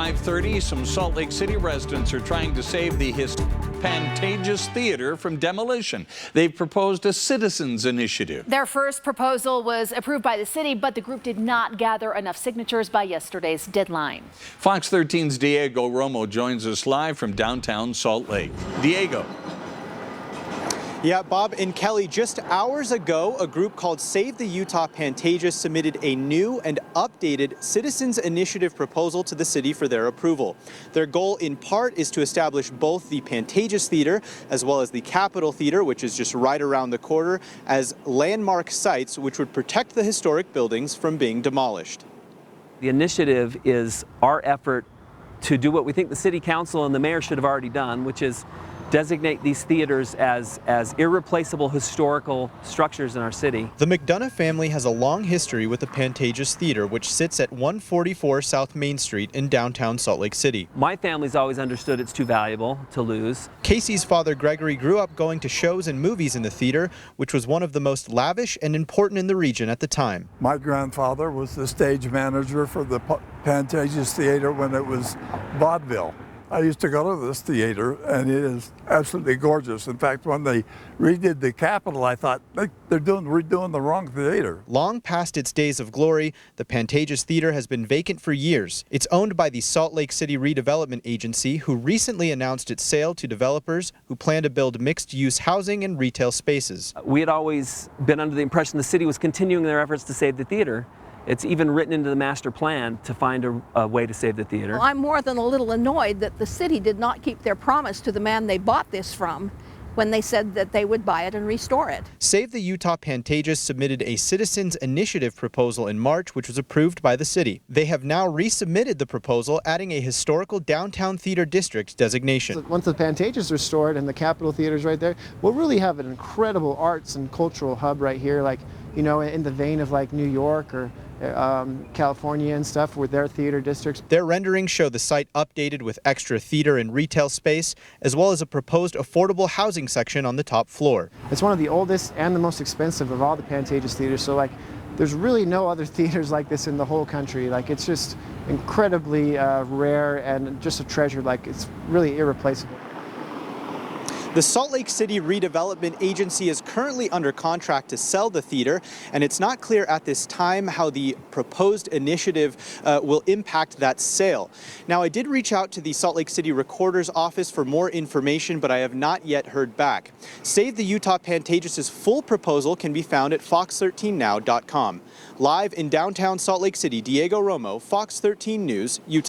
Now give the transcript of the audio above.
5:30, some Salt Lake City residents are trying to save the Pantages Theater from demolition. They've proposed a citizens initiative. Their first proposal was approved by the city, but the group did not gather enough signatures by yesterday's deadline. Fox 13's Diego Romo joins us live from downtown Salt Lake. Diego. Yeah, Bob and Kelly, just hours ago, a group called Save the Utah Pantages submitted a new and updated citizens initiative proposal to the city for their approval. Their goal in part is to establish both the Pantages Theater as well as the Capitol Theater, which is just right around the corner, as landmark sites which would protect the historic buildings from being demolished. The initiative is our effort to do what we think the city council and the mayor should have already done, which is designate these theaters as irreplaceable historical structures in our city. The McDonough family has a long history with the Pantages Theater, which sits at 144 South Main Street in downtown Salt Lake City. My family's always understood it's too valuable to lose. Casey's father, Gregory, grew up going to shows and movies in the theater, which was one of the most lavish and important in the region at the time. My grandfather was the stage manager for the Pantages Theater when it was vaudeville. I used to go to this theater, and it is absolutely gorgeous. In fact, when they redid the Capitol, I thought they're redoing the wrong theater. Long past its days of glory, the Pantages Theater has been vacant for years. It's owned by the Salt Lake City Redevelopment Agency, who recently announced its sale to developers who plan to build mixed-use housing and retail spaces. We had always been under the impression the city was continuing their efforts to save the theater. It's even written into the master plan to find a way to save the theater. Well, I'm more than a little annoyed that the city did not keep their promise to the man they bought this from when they said that they would buy it and restore it. Save the Utah Pantages submitted a citizens initiative proposal in March, which was approved by the city. They have now resubmitted the proposal, adding a historical downtown theater district designation. Once the Pantages is restored and the Capitol Theater is right there, we'll really have an incredible arts and cultural hub right here, like, you know, in the vein of like New York or California and stuff with their theater districts. Their renderings show the site updated with extra theater and retail space, as well as a proposed affordable housing section on the top floor. It's one of the oldest and the most expensive of all the Pantages theaters, so like there's really no other theaters like this in the whole country. Like it's just incredibly rare and just a treasure. Like it's really irreplaceable. The Salt Lake City Redevelopment Agency is currently under contract to sell the theater, and it's not clear at this time how the proposed initiative will impact that sale. Now, I did reach out to the Salt Lake City Recorder's office for more information, but I have not yet heard back. Save the Utah Pantages' full proposal can be found at fox13now.com. Live in downtown Salt Lake City, Diego Romo, Fox 13 News, Utah.